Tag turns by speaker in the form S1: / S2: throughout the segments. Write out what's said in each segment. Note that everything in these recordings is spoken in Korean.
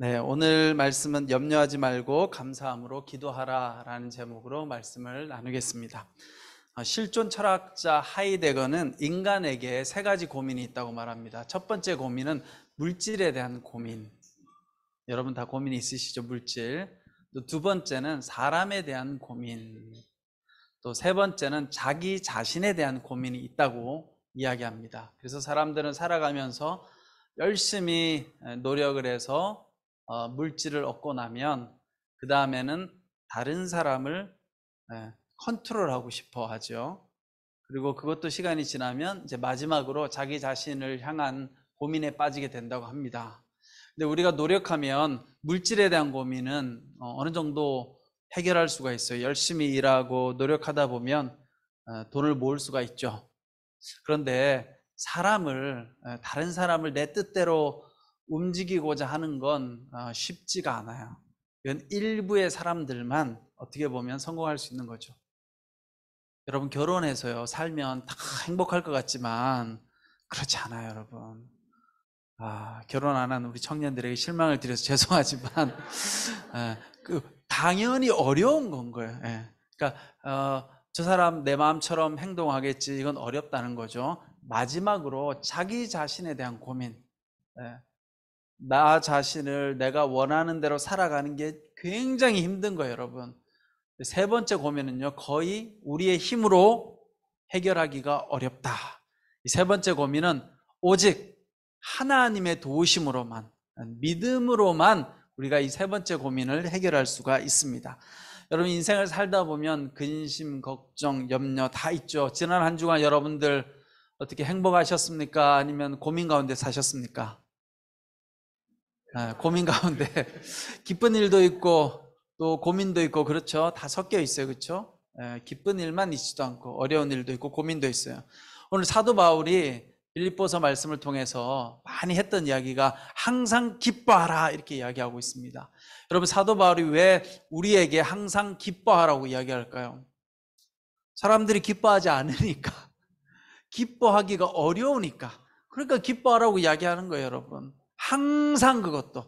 S1: 네, 오늘 말씀은 염려하지 말고 감사함으로 기도하라 라는 제목으로 말씀을 나누겠습니다. 실존 철학자 하이데거는 인간에게 세 가지 고민이 있다고 말합니다. 첫 번째 고민은 물질에 대한 고민. 여러분 다 고민이 있으시죠? 물질. 또 두 번째는 사람에 대한 고민. 또 세 번째는 자기 자신에 대한 고민이 있다고 이야기합니다. 그래서 사람들은 살아가면서 열심히 노력을 해서 물질을 얻고 나면 그 다음에는 다른 사람을 컨트롤하고 싶어 하죠. 그리고 그것도 시간이 지나면 이제 마지막으로 자기 자신을 향한 고민에 빠지게 된다고 합니다. 근데 우리가 노력하면 물질에 대한 고민은 어느 정도 해결할 수가 있어요. 열심히 일하고 노력하다 보면 돈을 모을 수가 있죠. 그런데 다른 사람을 내 뜻대로 움직이고자 하는 건 쉽지가 않아요. 이건 일부의 사람들만 어떻게 보면 성공할 수 있는 거죠. 여러분 결혼해서요 살면 다 행복할 것 같지만 그렇지 않아요, 여러분. 결혼 안 한 우리 청년들에게 실망을 드려서 죄송하지만 당연히 어려운 건 거예요. 그러니까 저 사람 내 마음처럼 행동하겠지, 이건 어렵다는 거죠. 마지막으로 자기 자신에 대한 고민. 나 자신을 내가 원하는 대로 살아가는 게 굉장히 힘든 거예요, 여러분. 세 번째 고민은요, 거의 우리의 힘으로 해결하기가 어렵다. 이 세 번째 고민은 오직 하나님의 도우심으로만, 믿음으로만 우리가 이 세 번째 고민을 해결할 수가 있습니다. 여러분 인생을 살다 보면 근심, 걱정, 염려 다 있죠. 지난 한 주간 여러분들 어떻게 행복하셨습니까? 아니면 고민 가운데 사셨습니까? 고민 가운데 기쁜 일도 있고 또 고민도 있고, 그렇죠. 다 섞여 있어요, 그렇죠? 기쁜 일만 있지도 않고 어려운 일도 있고 고민도 있어요. 오늘 사도 바울이 빌립보서 말씀을 통해서 많이 했던 이야기가 항상 기뻐하라 이렇게 이야기하고 있습니다. 여러분 사도 바울이 왜 우리에게 항상 기뻐하라고 이야기할까요? 사람들이 기뻐하지 않으니까, 기뻐하기가 어려우니까, 그러니까 기뻐하라고 이야기하는 거예요, 여러분. 항상 그것도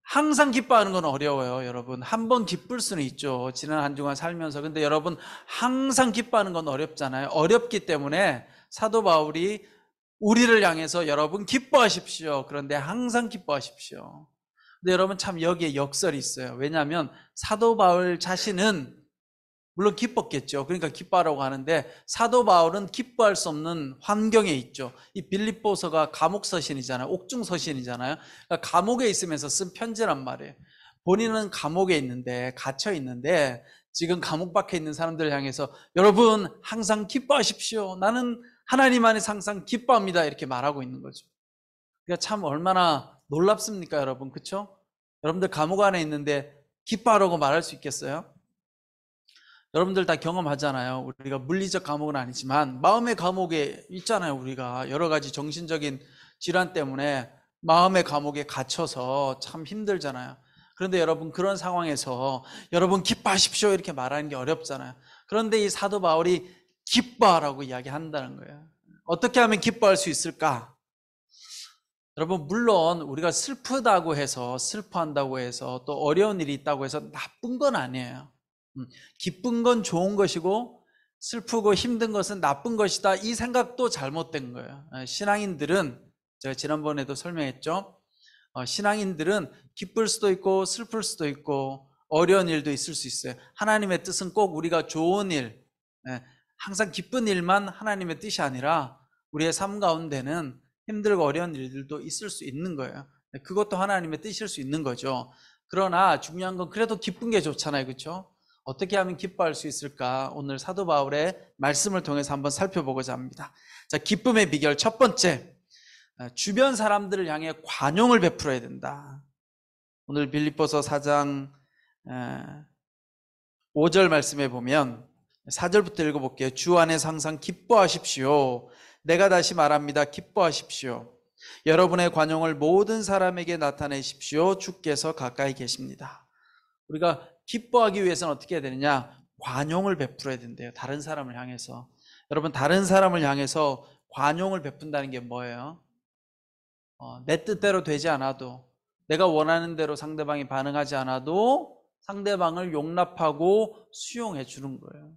S1: 항상 기뻐하는 건 어려워요, 여러분. 한 번 기쁠 수는 있죠, 지난 한 주간 살면서. 근데 여러분 항상 기뻐하는 건 어렵잖아요. 어렵기 때문에 사도 바울이 우리를 향해서 여러분 기뻐하십시오, 그런데 항상 기뻐하십시오. 근데 여러분 참 여기에 역설이 있어요. 왜냐하면 사도 바울 자신은 물론 기뻤겠죠. 그러니까 기뻐하라고 하는데 사도 바울은 기뻐할 수 없는 환경에 있죠. 이 빌립보서가 감옥 서신이잖아요. 옥중 서신이잖아요. 그러니까 감옥에 있으면서 쓴 편지란 말이에요. 본인은 감옥에 있는데, 갇혀 있는데 지금 감옥 밖에 있는 사람들을 향해서 여러분 항상 기뻐하십시오, 나는 하나님 안에서 항상 기뻐합니다, 이렇게 말하고 있는 거죠. 그러니까 참 얼마나 놀랍습니까, 여러분. 그렇죠? 여러분들 감옥 안에 있는데 기뻐하라고 말할 수 있겠어요? 여러분들 다 경험하잖아요. 우리가 물리적 감옥은 아니지만 마음의 감옥에 있잖아요. 우리가 여러 가지 정신적인 질환 때문에 마음의 감옥에 갇혀서 참 힘들잖아요. 그런데 여러분 그런 상황에서 여러분 기뻐하십시오 이렇게 말하는 게 어렵잖아요. 그런데 이 사도 바울이 기뻐하라고 이야기한다는 거예요. 어떻게 하면 기뻐할 수 있을까? 여러분 물론 우리가 슬프다고 해서, 슬퍼한다고 해서, 또 어려운 일이 있다고 해서 나쁜 건 아니에요. 기쁜 건 좋은 것이고 슬프고 힘든 것은 나쁜 것이다, 이 생각도 잘못된 거예요. 신앙인들은, 제가 지난번에도 설명했죠, 신앙인들은 기쁠 수도 있고 슬플 수도 있고 어려운 일도 있을 수 있어요. 하나님의 뜻은 꼭 우리가 좋은 일, 항상 기쁜 일만 하나님의 뜻이 아니라 우리의 삶 가운데는 힘들고 어려운 일들도 있을 수 있는 거예요. 그것도 하나님의 뜻일 수 있는 거죠. 그러나 중요한 건 그래도 기쁜 게 좋잖아요, 그렇죠? 어떻게 하면 기뻐할 수 있을까? 오늘 사도 바울의 말씀을 통해서 한번 살펴보고자 합니다. 자, 기쁨의 비결 첫 번째, 주변 사람들을 향해 관용을 베풀어야 된다. 오늘 빌립보서 4장 5절 말씀에 보면 4절부터 읽어볼게요. 주 안에서 항상 기뻐하십시오. 내가 다시 말합니다, 기뻐하십시오. 여러분의 관용을 모든 사람에게 나타내십시오. 주께서 가까이 계십니다. 우리가 기뻐하기 위해서는 어떻게 해야 되느냐? 관용을 베풀어야 된대요, 다른 사람을 향해서. 여러분 다른 사람을 향해서 관용을 베푼다는 게 뭐예요? 내 뜻대로 되지 않아도 내가 원하는 대로 상대방이 반응하지 않아도 상대방을 용납하고 수용해 주는 거예요.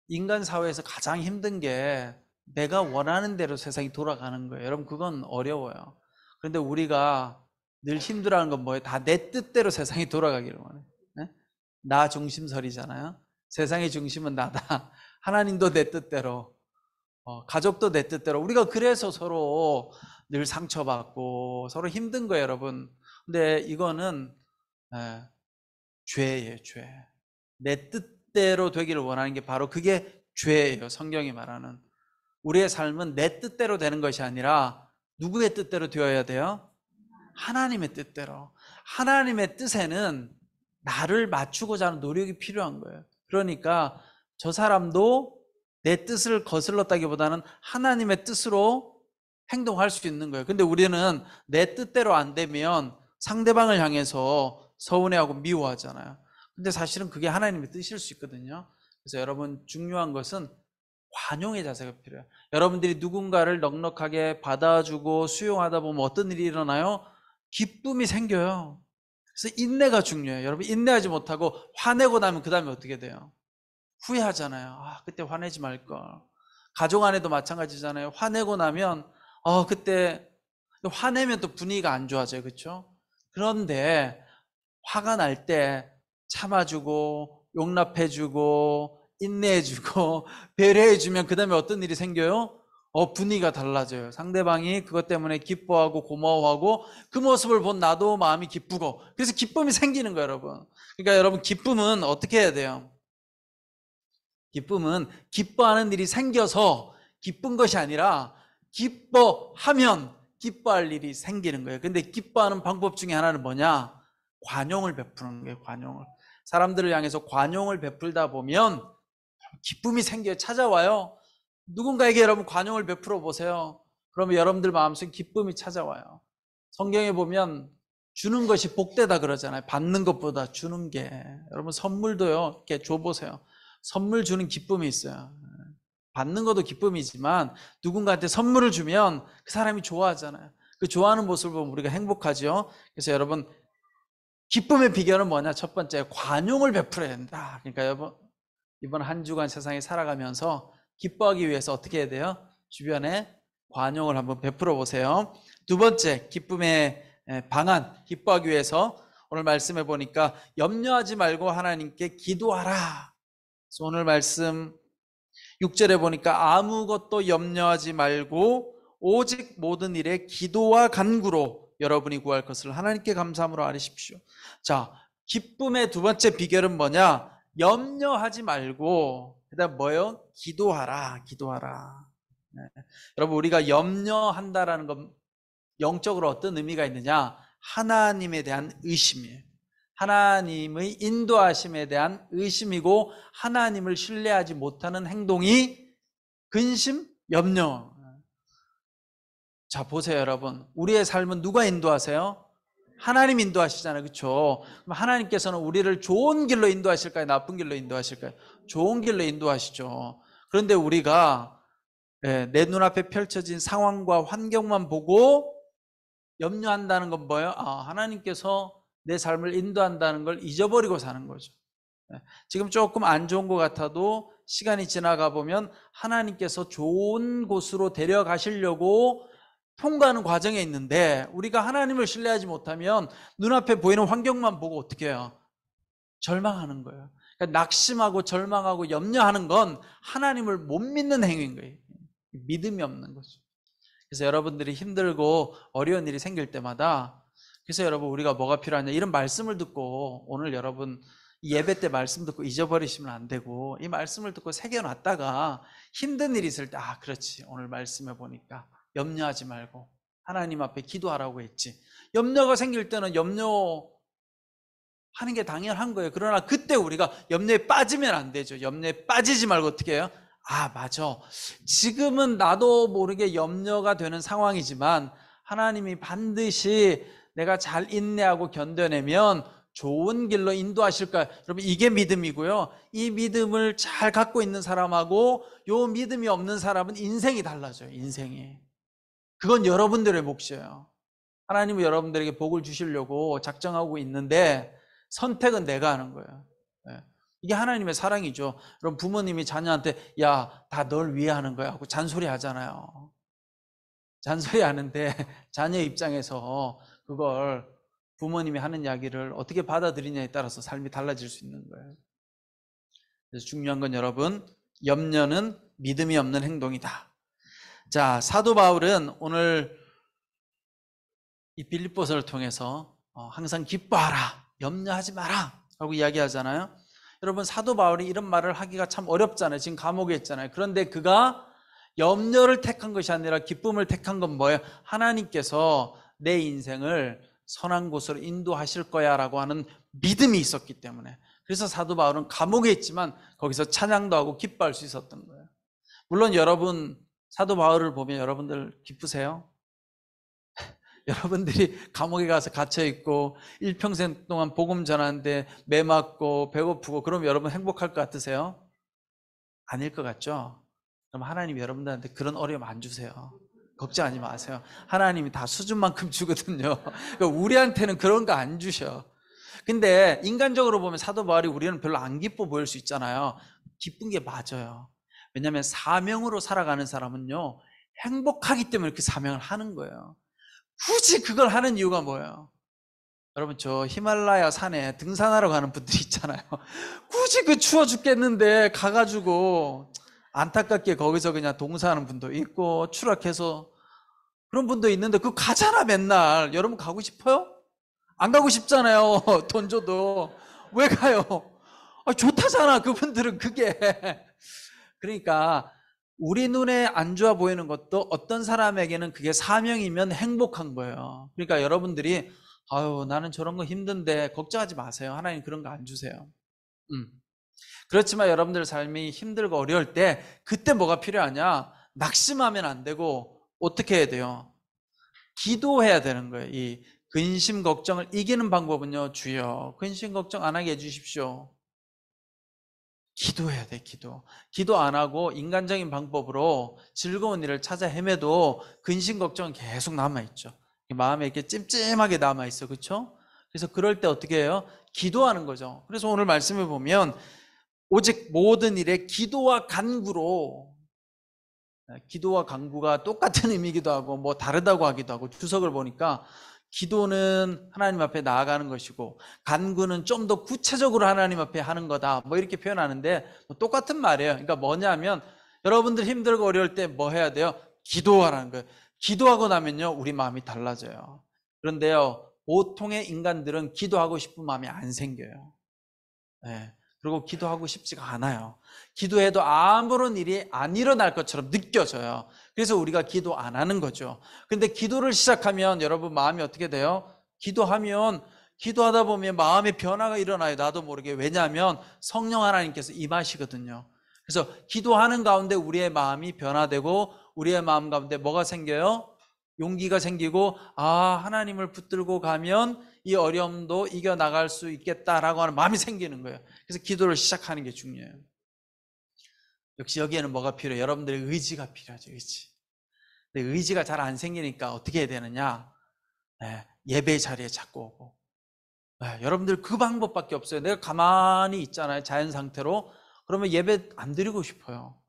S1: 인간 사회에서 가장 힘든 게 내가 원하는 대로 세상이 돌아가는 거예요. 여러분, 그건 어려워요. 그런데 우리가 늘 힘들어하는 건 뭐예요? 다 내 뜻대로 세상이 돌아가기를 원해요. 네? 나 중심설이잖아요. 세상의 중심은 나다. 하나님도 내 뜻대로, 가족도 내 뜻대로. 우리가 그래서 서로 늘 상처받고 서로 힘든 거예요, 여러분. 근데 이거는 죄예요, 죄. 내 뜻대로 되기를 원하는 게 바로 그게 죄예요. 성경이 말하는. 우리의 삶은 내 뜻대로 되는 것이 아니라 누구의 뜻대로 되어야 돼요? 하나님의 뜻대로. 하나님의 뜻에는 나를 맞추고자 하는 노력이 필요한 거예요. 그러니까 저 사람도 내 뜻을 거슬렀다기보다는 하나님의 뜻으로 행동할 수 있는 거예요. 근데 우리는 내 뜻대로 안 되면 상대방을 향해서 서운해하고 미워하잖아요. 근데 사실은 그게 하나님의 뜻일 수 있거든요. 그래서 여러분, 중요한 것은 관용의 자세가 필요해요. 여러분들이 누군가를 넉넉하게 받아주고 수용하다 보면 어떤 일이 일어나요? 기쁨이 생겨요. 그래서 인내가 중요해요. 여러분, 인내하지 못하고 화내고 나면 그 다음에 어떻게 돼요? 후회하잖아요. 아, 그때 화내지 말걸. 가족 안에도 마찬가지잖아요. 화내고 나면 그때 화내면 또 분위기가 안 좋아져요. 그렇죠? 그런데 화가 날 때 참아주고 용납해주고 인내해주고 배려해주면 그 다음에 어떤 일이 생겨요? 분위기가 달라져요. 상대방이 그것 때문에 기뻐하고 고마워하고 그 모습을 본 나도 마음이 기쁘고, 그래서 기쁨이 생기는 거예요, 여러분. 그러니까 여러분, 기쁨은 어떻게 해야 돼요? 기쁨은 기뻐하는 일이 생겨서 기쁜 것이 아니라 기뻐하면 기뻐할 일이 생기는 거예요. 근데 기뻐하는 방법 중에 하나는 뭐냐? 관용을 베푸는 거예요. 관용을. 사람들을 향해서 관용을 베풀다 보면 기쁨이 생겨요. 찾아와요. 누군가에게 여러분 관용을 베풀어 보세요. 그러면 여러분들 마음속에 기쁨이 찾아와요. 성경에 보면 주는 것이 복되다 그러잖아요. 받는 것보다 주는 게. 여러분, 선물도요, 이렇게 줘보세요. 선물 주는 기쁨이 있어요. 받는 것도 기쁨이지만 누군가한테 선물을 주면 그 사람이 좋아하잖아요. 그 좋아하는 모습을 보면 우리가 행복하죠. 그래서 여러분, 기쁨의 비결은 뭐냐? 첫 번째, 관용을 베풀어야 된다. 그러니까 여러분, 이번 한 주간 세상에 살아가면서 기뻐하기 위해서 어떻게 해야 돼요? 주변에 관용을 한번 베풀어 보세요. 두 번째, 기쁨의 방안, 기뻐하기 위해서 오늘 말씀해 보니까 염려하지 말고 하나님께 기도하라. 그래서 오늘 말씀 6절에 보니까 아무것도 염려하지 말고 오직 모든 일에 기도와 간구로 여러분이 구할 것을 하나님께 감사함으로 아뢰십시오. 자, 기쁨의 두 번째 비결은 뭐냐? 염려하지 말고, 그 다음 뭐예요? 기도하라, 기도하라. 네. 여러분, 우리가 염려한다라는 건 영적으로 어떤 의미가 있느냐? 하나님에 대한 의심이에요. 하나님의 인도하심에 대한 의심이고, 하나님을 신뢰하지 못하는 행동이 근심, 염려. 자, 보세요, 여러분. 우리의 삶은 누가 인도하세요? 하나님 인도하시잖아요. 그렇죠? 그럼 하나님께서는 우리를 좋은 길로 인도하실까요? 나쁜 길로 인도하실까요? 좋은 길로 인도하시죠. 그런데 우리가 내 눈앞에 펼쳐진 상황과 환경만 보고 염려한다는 건 뭐예요? 하나님께서 내 삶을 인도한다는 걸 잊어버리고 사는 거죠. 지금 조금 안 좋은 것 같아도 시간이 지나가 보면 하나님께서 좋은 곳으로 데려가시려고 통과하는 과정에 있는데, 우리가 하나님을 신뢰하지 못하면 눈앞에 보이는 환경만 보고 어떻게 해요? 절망하는 거예요. 그러니까 낙심하고 절망하고 염려하는 건 하나님을 못 믿는 행위인 거예요. 믿음이 없는 거죠. 그래서 여러분들이 힘들고 어려운 일이 생길 때마다, 그래서 여러분, 우리가 뭐가 필요하냐, 이런 말씀을 듣고, 오늘 여러분 이 예배 때 말씀 듣고 잊어버리시면 안 되고, 이 말씀을 듣고 새겨놨다가 힘든 일이 있을 때, 그렇지, 오늘 말씀해 보니까 염려하지 말고 하나님 앞에 기도하라고 했지. 염려가 생길 때는 염려하는 게 당연한 거예요. 그러나 그때 우리가 염려에 빠지면 안 되죠. 염려에 빠지지 말고 어떻게 해요? 맞아, 지금은 나도 모르게 염려가 되는 상황이지만 하나님이 반드시 내가 잘 인내하고 견뎌내면 좋은 길로 인도하실 거예요. 여러분, 이게 믿음이고요. 이 믿음을 잘 갖고 있는 사람하고 요 믿음이 없는 사람은 인생이 달라져요. 인생이. 그건 여러분들의 몫이에요. 하나님은 여러분들에게 복을 주시려고 작정하고 있는데 선택은 내가 하는 거예요. 예. 이게 하나님의 사랑이죠. 그럼 부모님이 자녀한테 야, 다 널 위해 하는 거야 하고 잔소리 하잖아요. 잔소리 하는데 자녀 입장에서 그걸 부모님이 하는 이야기를 어떻게 받아들이냐에 따라서 삶이 달라질 수 있는 거예요. 그래서 중요한 건 여러분, 염려는 믿음이 없는 행동이다. 자, 사도 바울은 오늘 이 빌립보서를 통해서 항상 기뻐하라, 염려하지 마라 라고 이야기하잖아요. 여러분, 사도 바울이 이런 말을 하기가 참 어렵잖아요. 지금 감옥에 있잖아요. 그런데 그가 염려를 택한 것이 아니라 기쁨을 택한 건 뭐예요? 하나님께서 내 인생을 선한 곳으로 인도하실 거야 라고 하는 믿음이 있었기 때문에. 그래서 사도 바울은 감옥에 있지만 거기서 찬양도 하고 기뻐할 수 있었던 거예요. 물론 여러분, 사도 바울을 보면 여러분들 기쁘세요? 여러분들이 감옥에 가서 갇혀있고 일평생 동안 복음 전하는데 매 맞고 배고프고 그럼 여러분 행복할 것 같으세요? 아닐 것 같죠? 그럼 하나님이 여러분들한테 그런 어려움 안 주세요. 걱정하지 마세요. 하나님이 다 수준만큼 주거든요. 그러니까 우리한테는 그런 거 안 주셔. 근데 인간적으로 보면 사도 바울이 우리는 별로 안 기뻐 보일 수 있잖아요. 기쁜 게 맞아요. 왜냐하면 사명으로 살아가는 사람은요, 행복하기 때문에 그 사명을 하는 거예요. 굳이 그걸 하는 이유가 뭐예요? 여러분, 저 히말라야 산에 등산하러 가는 분들이 있잖아요. 굳이 그 추워 죽겠는데 가가지고 안타깝게 거기서 그냥 동사하는 분도 있고 추락해서 그런 분도 있는데 그거 가잖아 맨날. 여러분 가고 싶어요? 안 가고 싶잖아요. 돈 줘도. 왜 가요? 좋다잖아 그분들은 그게. 그러니까 우리 눈에 안 좋아 보이는 것도 어떤 사람에게는 그게 사명이면 행복한 거예요. 그러니까 여러분들이 아유 나는 저런 거 힘든데 걱정하지 마세요. 하나님 그런 거 안 주세요. 그렇지만 여러분들 삶이 힘들고 어려울 때 그때 뭐가 필요하냐? 낙심하면 안 되고 어떻게 해야 돼요? 기도해야 되는 거예요. 이 근심 걱정을 이기는 방법은요, 주여 근심 걱정 안 하게 해주십시오. 기도해야 돼. 기도 안 하고 인간적인 방법으로 즐거운 일을 찾아 헤매도 근심 걱정은 계속 남아있죠. 마음에 이렇게 찜찜하게 남아있어. 그렇죠? 그래서 그럴 때 어떻게 해요? 기도하는 거죠. 그래서 오늘 말씀을 보면 오직 모든 일에 기도와 간구로, 기도와 간구가 똑같은 의미이기도 하고 뭐 다르다고 하기도 하고, 주석을 보니까 기도는 하나님 앞에 나아가는 것이고 간구는 좀 더 구체적으로 하나님 앞에 하는 거다 뭐 이렇게 표현하는데 똑같은 말이에요. 그러니까 뭐냐면 여러분들 힘들고 어려울 때 뭐 해야 돼요? 기도하라는 거예요. 기도하고 나면요 우리 마음이 달라져요. 그런데요 보통의 인간들은 기도하고 싶은 마음이 안 생겨요. 네. 그리고 기도하고 싶지가 않아요. 기도해도 아무런 일이 안 일어날 것처럼 느껴져요. 그래서 우리가 기도 안 하는 거죠. 근데 기도를 시작하면 여러분 마음이 어떻게 돼요? 기도하다 보면 마음의 변화가 일어나요. 나도 모르게. 왜냐하면 성령 하나님께서 임하시거든요. 그래서 기도하는 가운데 우리의 마음이 변화되고 우리의 마음 가운데 뭐가 생겨요? 용기가 생기고 하나님을 붙들고 가면 이 어려움도 이겨나갈 수 있겠다라고 하는 마음이 생기는 거예요. 그래서 기도를 시작하는 게 중요해요. 역시 여기에는 뭐가 필요해요? 여러분들의 의지가 필요하죠. 근데 의지가 잘 안 생기니까 어떻게 해야 되느냐? 예배 자리에 자꾸 오고. 여러분들 그 방법밖에 없어요. 내가 가만히 있잖아요. 자연 상태로. 그러면 예배 안 드리고 싶어요.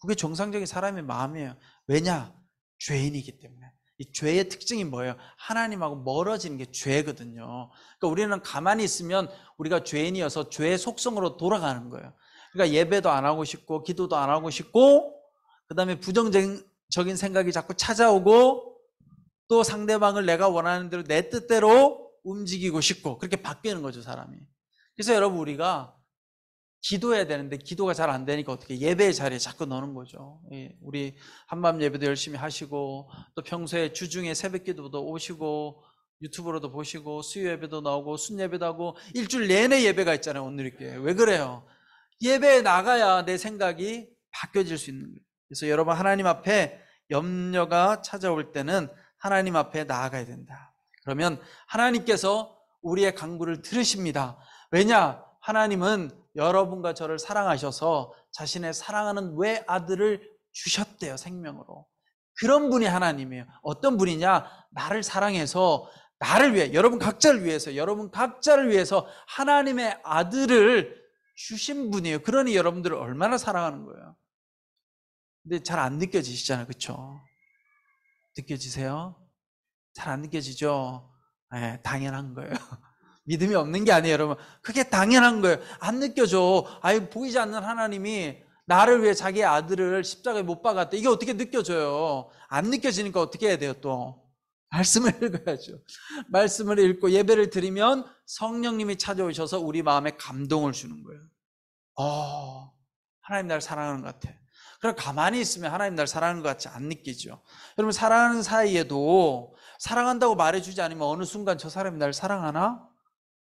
S1: 그게 정상적인 사람의 마음이에요. 왜냐? 죄인이기 때문에. 이 죄의 특징이 뭐예요? 하나님하고 멀어지는 게 죄거든요. 그러니까 우리는 가만히 있으면 우리가 죄인이어서 죄의 속성으로 돌아가는 거예요. 그러니까 예배도 안 하고 싶고 기도도 안 하고 싶고 그 다음에 부정적인 생각이 자꾸 찾아오고 또 상대방을 내가 원하는 대로 내 뜻대로 움직이고 싶고 그렇게 바뀌는 거죠 사람이. 그래서 여러분 우리가 기도해야 되는데 기도가 잘 안 되니까 어떻게 예배의 자리에 자꾸 넣는 거죠. 우리 한밤 예배도 열심히 하시고 또 평소에 주중에 새벽 기도도 오시고 유튜브로도 보시고 수요 예배도 나오고 순 예배도 하고 일주일 내내 예배가 있잖아요. 오늘 이렇게. 왜 그래요? 예배에 나가야 내 생각이 바뀌어질 수 있는 거예요. 그래서 여러분 하나님 앞에 염려가 찾아올 때는 하나님 앞에 나아가야 된다. 그러면 하나님께서 우리의 간구를 들으십니다. 왜냐? 하나님은 여러분과 저를 사랑하셔서 자신의 사랑하는 외아들을 주셨대요. 생명으로. 그런 분이 하나님이에요. 어떤 분이냐? 나를 사랑해서 나를 위해, 여러분 각자를 위해서 하나님의 아들을 주신 분이에요. 그러니 여러분들을 얼마나 사랑하는 거예요. 근데 잘 안 느껴지시잖아요. 그렇죠? 느껴지세요? 잘 안 느껴지죠? 네, 당연한 거예요. 믿음이 없는 게 아니에요, 여러분. 그게 당연한 거예요. 안 느껴져. 보이지 않는 하나님이 나를 위해 자기의 아들을 십자가에 못 박았대. 이게 어떻게 느껴져요? 안 느껴지니까 어떻게 해야 돼요, 또? 말씀을 읽어야죠. 말씀을 읽고 예배를 드리면 성령님이 찾아오셔서 우리 마음에 감동을 주는 거예요. 하나님 나를 사랑하는 것 같아. 그럼 가만히 있으면 하나님 나를 사랑하는 것 같지 안 느끼죠. 여러분, 사랑하는 사이에도 사랑한다고 말해주지 않으면 어느 순간 저 사람이 나를 사랑하나?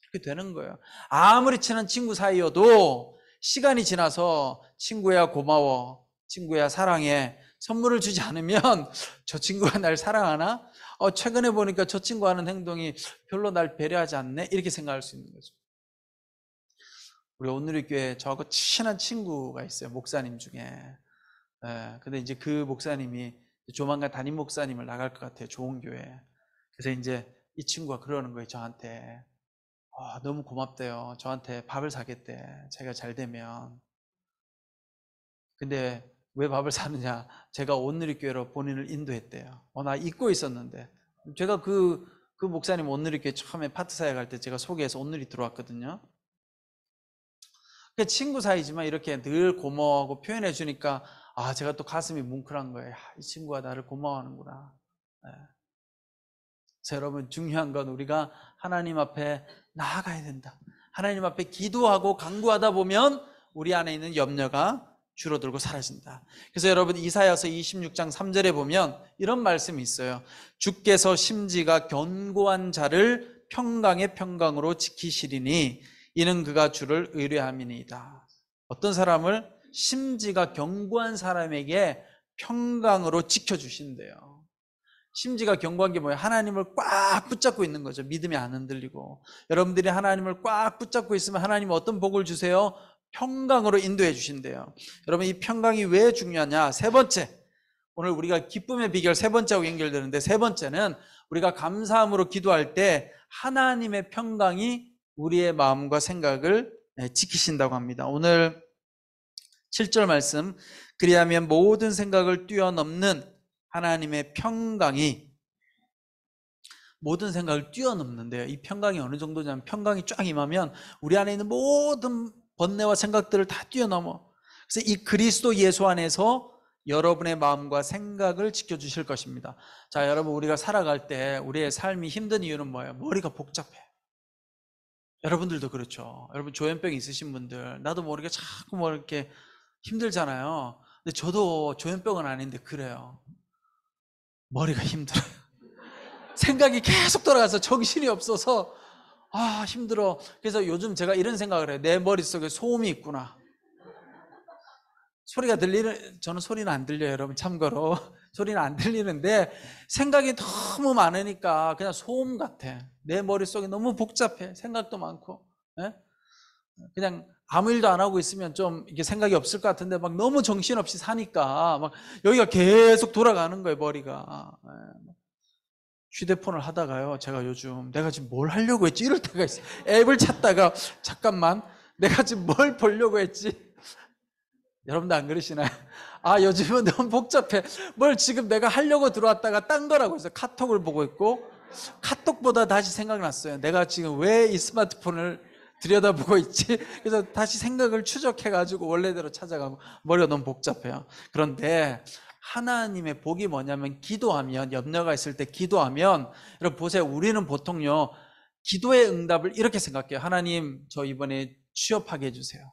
S1: 그렇게 되는 거예요. 아무리 친한 친구 사이여도 시간이 지나서 친구야 고마워, 친구야 사랑해 선물을 주지 않으면 저 친구가 날 사랑하나? 최근에 보니까 저 친구 하는 행동이 별로 날 배려하지 않네? 이렇게 생각할 수 있는 거죠. 우리 온누리교회 저하고 친한 친구가 있어요. 목사님 중에. 근데 이제 그 목사님이 조만간 담임 목사님을 나갈 것 같아요. 좋은 교회. 그래서 이제 이 친구가 그러는 거예요. 저한테. 너무 고맙대요. 저한테 밥을 사겠대. 제가 잘 되면. 근데 왜 밥을 사느냐? 제가 온누리교회로 본인을 인도했대요. 나 잊고 있었는데. 제가 그 목사님 온누리교회 처음에 파트사에 갈 때 제가 소개해서 온누리 들어왔거든요. 친구 사이지만 이렇게 늘 고마워하고 표현해 주니까 제가 또 가슴이 뭉클한 거예요. 이 친구가 나를 고마워하는구나. 자, 여러분, 중요한 건 우리가 하나님 앞에 나아가야 된다. 하나님 앞에 기도하고 간구하다 보면 우리 안에 있는 염려가 줄어들고 사라진다. 그래서 여러분, 이사야서 26장 3절에 보면 이런 말씀이 있어요. 주께서 심지가 견고한 자를 평강의 평강으로 지키시리니 이는 그가 주를 의뢰함이니이다. 어떤 사람을? 심지가 견고한 사람에게 평강으로 지켜주신대요. 심지가 견고한 게 뭐예요? 하나님을 꽉 붙잡고 있는 거죠. 믿음이 안 흔들리고. 여러분들이 하나님을 꽉 붙잡고 있으면 하나님은 어떤 복을 주세요? 평강으로 인도해 주신대요. 여러분, 이 평강이 왜 중요하냐? 세 번째, 오늘 우리가 기쁨의 비결 세 번째하고 연결되는데, 세 번째는 우리가 감사함으로 기도할 때 하나님의 평강이 우리의 마음과 생각을 지키신다고 합니다. 오늘 7절 말씀, 그리하면 모든 생각을 뛰어넘는 하나님의 평강이, 모든 생각을 뛰어넘는데요. 이 평강이 어느 정도냐면, 평강이 쫙 임하면 우리 안에 있는 모든 번뇌와 생각들을 다 뛰어넘어. 그래서 이 그리스도 예수 안에서 여러분의 마음과 생각을 지켜주실 것입니다. 자, 여러분, 우리가 살아갈 때 우리의 삶이 힘든 이유는 뭐예요? 머리가 복잡해. 여러분들도 그렇죠. 여러분, 조현병 있으신 분들, 나도 모르게 자꾸 이렇게 힘들잖아요. 근데 저도 조현병은 아닌데 그래요. 머리가 힘들어요. 생각이 계속 돌아가서 정신이 없어서 힘들어. 그래서 요즘 제가 이런 생각을 해요. 내 머릿속에 소음이 있구나. 소리가 저는 소리는 안 들려요, 여러분. 참고로 소리는 안 들리는데 생각이 너무 많으니까 그냥 소음 같아. 내 머릿속이 너무 복잡해. 생각도 많고. 그냥 아무 일도 안 하고 있으면 좀 이게 생각이 없을 것 같은데 막 너무 정신없이 사니까 막 여기가 계속 돌아가는 거예요, 머리가. 휴대폰을 하다가요, 제가 요즘 내가 지금 뭘 하려고 했지? 이럴 때가 있어요. 앱을 찾다가 잠깐만, 내가 지금 뭘 보려고 했지? 여러분도 안 그러시나요? 요즘은 너무 복잡해. 뭘 지금 내가 하려고 들어왔다가 딴 거라고 해서 카톡을 보고 있고, 카톡보다 다시 생각났어요. 내가 지금 왜 이 스마트폰을 들여다보고 있지? 그래서 다시 생각을 추적해가지고 원래대로 찾아가고, 머리가 너무 복잡해요. 그런데 하나님의 복이 뭐냐면, 기도하면, 염려가 있을 때 기도하면, 여러분 보세요. 우리는 보통요, 기도의 응답을 이렇게 생각해요. 하나님, 저 이번에 취업하게 해주세요.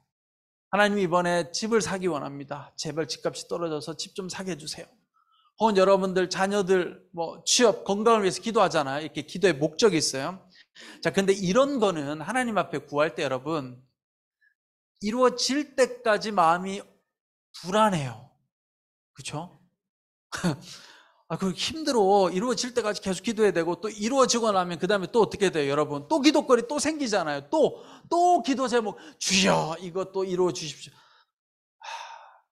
S1: 하나님, 이번에 집을 사기 원합니다. 제발 집값이 떨어져서 집 좀 사게 해주세요. 혹은 여러분들 자녀들 취업, 건강을 위해서 기도하잖아요. 이렇게 기도의 목적이 있어요. 자, 근데 이런 거는 하나님 앞에 구할 때 여러분, 이루어질 때까지 마음이 불안해요. 그렇죠? 그리고 힘들어. 이루어질 때까지 계속 기도해야 되고, 또 이루어지고 나면 그 다음에 또 어떻게 돼요, 여러분? 또 기도거리 또 생기잖아요. 또 기도 제목, 주여 이것 또 이루어 주십시오.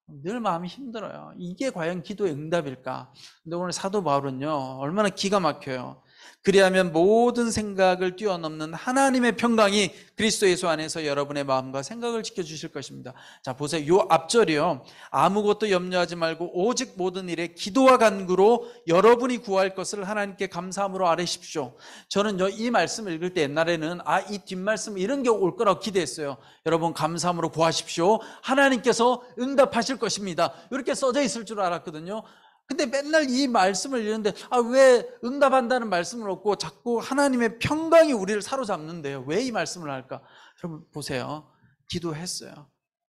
S1: 늘 마음이 힘들어요. 이게 과연 기도의 응답일까? 근데 오늘 사도 바울은요, 얼마나 기가 막혀요. 그리하면 모든 생각을 뛰어넘는 하나님의 평강이 그리스도 예수 안에서 여러분의 마음과 생각을 지켜주실 것입니다. 자, 보세요. 요 앞절이요. 아무것도 염려하지 말고 오직 모든 일에 기도와 간구로 여러분이 구할 것을 하나님께 감사함으로 아뢰십시오. 저는 이 말씀을 읽을 때 옛날에는 이 뒷말씀 이런 게 올 거라고 기대했어요. 여러분 감사함으로 구하십시오. 하나님께서 응답하실 것입니다. 이렇게 써져 있을 줄 알았거든요. 근데 맨날 이 말씀을 읽는데 왜 응답한다는 말씀을 없고 자꾸 하나님의 평강이 우리를 사로잡는데요. 왜 이 말씀을 할까? 여러분 보세요. 기도했어요.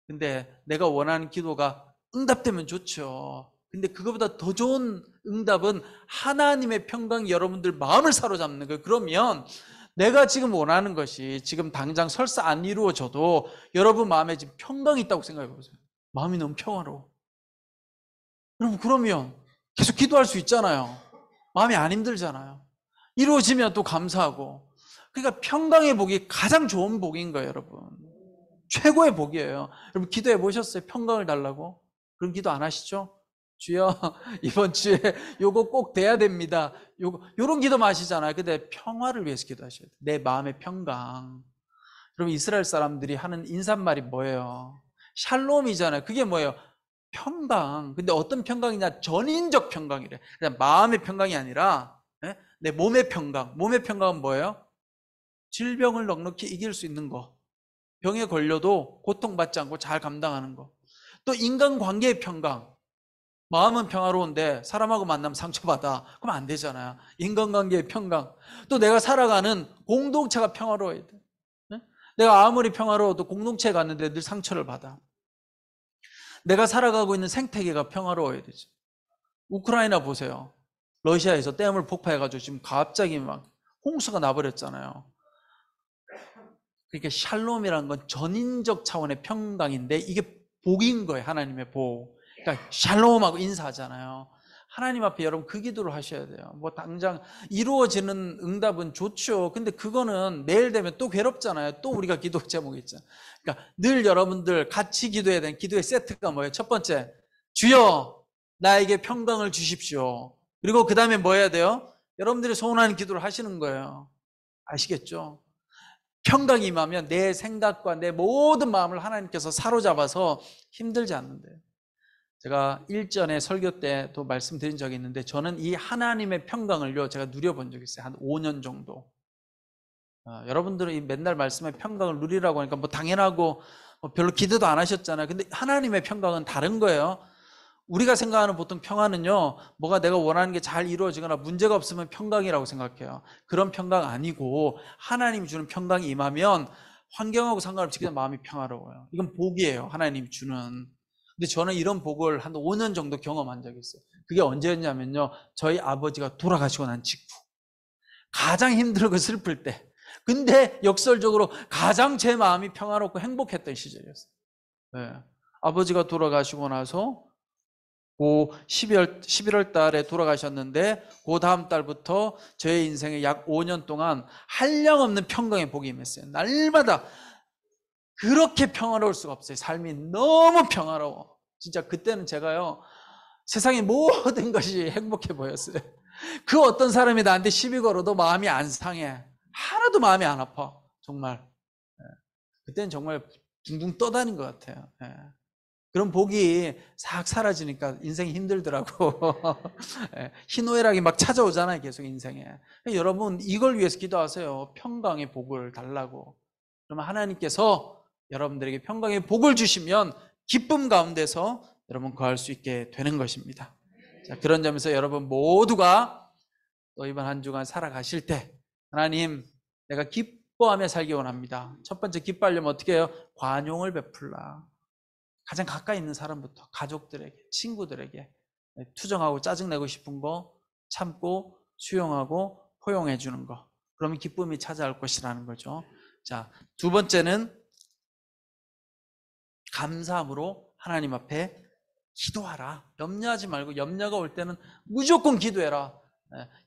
S1: 근데 내가 원하는 기도가 응답되면 좋죠. 근데 그거보다 더 좋은 응답은 하나님의 평강이 여러분들 마음을 사로잡는 거예요. 그러면 내가 지금 원하는 것이 지금 당장 설사 안 이루어져도 여러분 마음에 지금 평강이 있다고 생각해 보세요. 마음이 너무 평화로워. 여러분 그러면 계속 기도할 수 있잖아요. 마음이 안 힘들잖아요. 이루어지면 또 감사하고. 그러니까 평강의 복이 가장 좋은 복인 거예요, 여러분. 최고의 복이에요. 여러분 기도해 보셨어요? 평강을 달라고? 그런 기도 안 하시죠? 주여 이번 주에 요거 꼭 돼야 됩니다. 요런 기도 마시잖아요. 근데 평화를 위해서 기도하셔야 돼요. 내 마음의 평강. 여러분 이스라엘 사람들이 하는 인사말이 뭐예요? 샬롬이잖아요. 그게 뭐예요? 평강. 근데 어떤 평강이냐? 전인적 평강이래. 그냥 마음의 평강이 아니라 내 몸의 평강. 몸의 평강은 뭐예요? 질병을 넉넉히 이길 수 있는 거. 병에 걸려도 고통받지 않고 잘 감당하는 거. 또 인간관계의 평강. 마음은 평화로운데 사람하고 만나면 상처받아. 그럼 안 되잖아요. 인간관계의 평강. 또 내가 살아가는 공동체가 평화로워야 돼. 내가 아무리 평화로워도 공동체에 갔는데 늘 상처를 받아. 내가 살아가고 있는 생태계가 평화로워야 되죠. 우크라이나 보세요. 러시아에서 댐을 폭파해가지고 지금 갑자기 막 홍수가 나버렸잖아요. 그러니까 샬롬이라는 건 전인적 차원의 평강인데 이게 복인 거예요. 하나님의 복. 그러니까 샬롬하고 인사하잖아요. 하나님 앞에 여러분 그 기도를 하셔야 돼요. 뭐 당장 이루어지는 응답은 좋죠. 근데 그거는 내일 되면 또 괴롭잖아요. 또 우리가 기도 제목이 있잖아요. 그러니까 늘 여러분들 같이 기도해야 되는 기도의 세트가 뭐예요? 첫 번째, 주여 나에게 평강을 주십시오. 그리고 그 다음에 뭐 해야 돼요? 여러분들이 소원하는 기도를 하시는 거예요. 아시겠죠? 평강이 임하면 내 생각과 내 모든 마음을 하나님께서 사로잡아서 힘들지 않는데요. 제가 일전에 설교 때도 말씀드린 적이 있는데 저는 이 하나님의 평강을요 제가 누려본 적이 있어요. 한 5년 정도. 여러분들은 이 맨날 말씀에 평강을 누리라고 하니까 뭐 당연하고 별로 기대도 안 하셨잖아요. 근데 하나님의 평강은 다른 거예요. 우리가 생각하는 보통 평화는요 뭐가 내가 원하는 게 잘 이루어지거나 문제가 없으면 평강이라고 생각해요. 그런 평강 아니고 하나님이 주는 평강이 임하면 환경하고 상관없이 그냥 마음이 평화로워요. 이건 복이에요. 하나님이 주는. 근데 저는 이런 복을 한 5년 정도 경험한 적이 있어요. 그게 언제였냐면요 저희 아버지가 돌아가시고 난 직후 가장 힘들고 슬플 때, 근데 역설적으로 가장 제 마음이 평화롭고 행복했던 시절이었어요. 네. 아버지가 돌아가시고 나서 그 11월 달에 돌아가셨는데 그 다음 달부터 저의 인생에 약 5년 동안 한량없는 평강의 복이 임했어요. 날마다 그렇게 평화로울 수가 없어요. 삶이 너무 평화로워. 진짜 그때는 제가요 세상의 모든 것이 행복해 보였어요. 그 어떤 사람이 나한테 시비 걸어도 마음이 안 상해. 하나도 마음이 안 아파. 정말. 그때는 정말 둥둥 떠다닌 것 같아요. 그런 복이 싹 사라지니까 인생이 힘들더라고. 희노애락이 막 찾아오잖아요. 계속 인생에. 여러분 이걸 위해서 기도하세요. 평강의 복을 달라고. 그러면 하나님께서 여러분들에게 평강의 복을 주시면 기쁨 가운데서 여러분 거할 수 있게 되는 것입니다. 자, 그런 점에서 여러분 모두가 또 이번 한 주간 살아가실 때 하나님 내가 기뻐하며 살기 원합니다. 첫 번째 기뻐하려면 어떻게 해요? 관용을 베풀라. 가장 가까이 있는 사람부터 가족들에게 친구들에게 투정하고 짜증내고 싶은 거 참고 수용하고 포용해 주는 거. 그러면 기쁨이 찾아올 것이라는 거죠. 자, 두 번째는 감사함으로 하나님 앞에 기도하라. 염려하지 말고 염려가 올 때는 무조건 기도해라.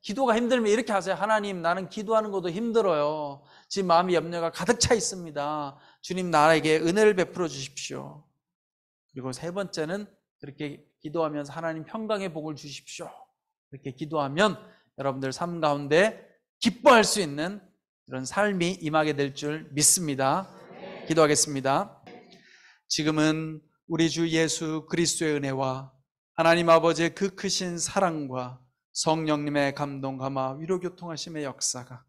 S1: 기도가 힘들면 이렇게 하세요. 하나님 나는 기도하는 것도 힘들어요. 지금 마음이 염려가 가득 차 있습니다. 주님 나에게 은혜를 베풀어 주십시오. 그리고 세 번째는 그렇게 기도하면서 하나님 평강의 복을 주십시오. 이렇게 기도하면 여러분들 삶 가운데 기뻐할 수 있는 그런 삶이 임하게 될 줄 믿습니다. 기도하겠습니다. 지금은 우리 주 예수 그리스도의 은혜와 하나님 아버지의 그 크신 사랑과 성령님의 감동, 감화, 위로 교통하심의 역사가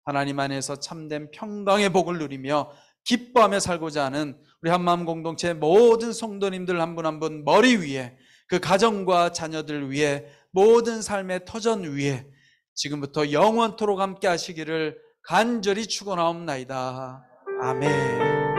S1: 하나님 안에서 참된 평강의 복을 누리며 기뻐하며 살고자 하는 우리 한마음 공동체 모든 성도님들 한 분 한 분 머리 위에, 그 가정과 자녀들 위에, 모든 삶의 터전 위에 지금부터 영원토록 함께 하시기를 간절히 축원하옵나이다. 아멘.